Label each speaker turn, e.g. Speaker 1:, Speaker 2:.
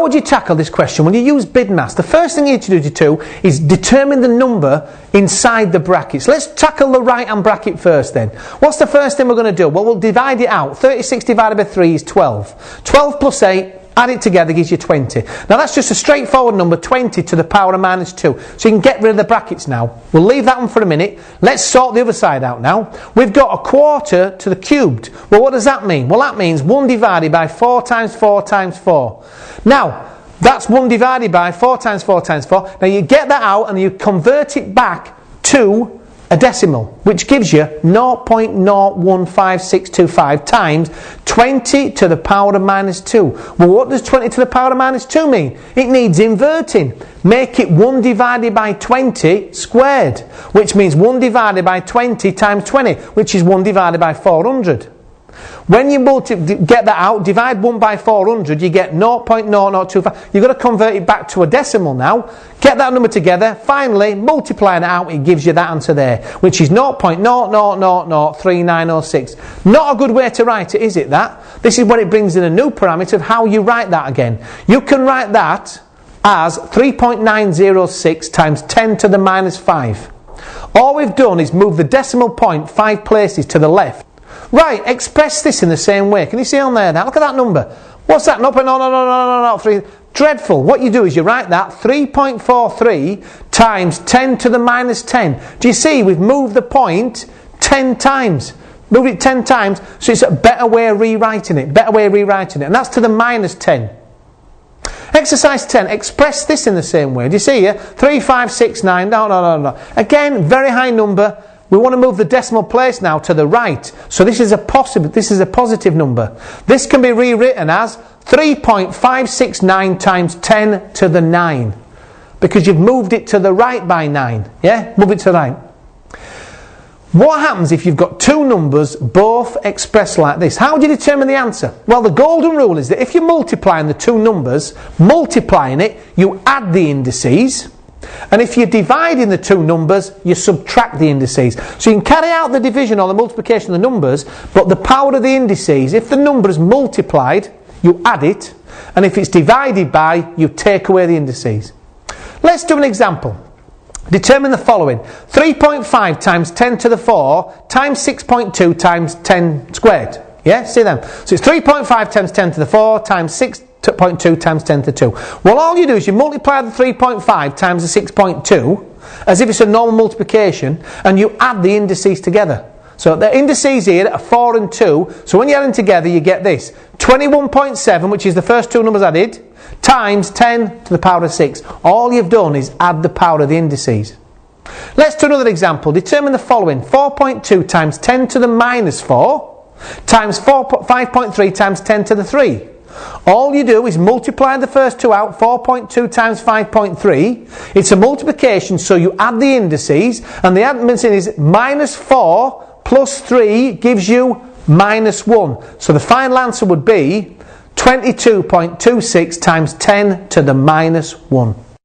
Speaker 1: would you tackle this question? When you use BIDMAS, the first thing you need to do is determine the number inside the brackets. Let's tackle the right hand bracket first then. What's the first thing we're going to do? Well, we'll divide it out. 36 divided by 3 is 12. 12 plus 8, add it together, gives you 20. Now that's just a straightforward number, 20 to the power of minus 2. So you can get rid of the brackets now. We'll leave that one for a minute. Let's sort the other side out now. We've got a quarter to the cubed. Well, what does that mean? Well, that means 1 divided by 4 times 4 times 4. Now, that's 1 divided by 4 times 4 times 4. Now you get that out and you convert it back to a decimal, which gives you 0.015625 times 20 to the power of minus 2. Well, what does 20 to the power of minus 2 mean? It needs inverting. Make it 1 divided by 20 squared, which means 1 divided by 20 times 20, which is 1 divided by 400. When you get that out, divide 1 by 400, you get 0.0025. You've got to convert it back to a decimal now. Get that number together. Finally, multiplying it out, it gives you that answer there, which is 0.00003906. Not a good way to write it, is it, that? This is when it brings in a new parameter of how you write that again. You can write that as 3.906 times 10 to the minus 5. All we've done is move the decimal point 5 places to the left. Right, express this in the same way. Can you see on there now? Look at that number. What's that? No, 3. Dreadful. What you do is you write that 3.43 times 10 to the minus 10. Do you see? We've moved the point 10 times. Moved it 10 times, so it's a better way of rewriting it. And that's to the minus 10. Exercise 10. Express this in the same way. Do you see here? 3569. No. Again, very high number. We want to move the decimal place now to the right. So this is a positive number. This can be rewritten as 3.569 times 10 to the 9. Because you've moved it to the right by 9. Yeah? Move it to the right. What happens if you've got two numbers both expressed like this? How do you determine the answer? Well, the golden rule is that if you're multiplying the two numbers, you add the indices. And if you're dividing the two numbers, you subtract the indices. So you can carry out the division or the multiplication of the numbers, but the power of the indices, if the number is multiplied, you add it, and if it's divided by, you take away the indices. Let's do an example. Determine the following. 3.5 times 10 to the 4 times 6.2 times 10 squared. Yeah, see them? So it's 3.5 times 10 to the 4 times 6.2 times 10 to the 2. Well, all you do is you multiply the 3.5 times the 6.2 as if it's a normal multiplication, and you add the indices together. So the indices here are 4 and 2. So when you add them together, you get this. 21.7, which is the first two numbers added, times 10 to the power of 6. All you've done is add the power of the indices. Let's do another example. Determine the following. 4.2 times 10 to the minus 4 times 5.3 times 10 to the 3. All you do is multiply the first two out. 4.2 times 5.3. It's a multiplication, so you add the indices, and the answer is minus 4 plus 3 gives you minus 1. So the final answer would be 22.26 times 10 to the minus 1.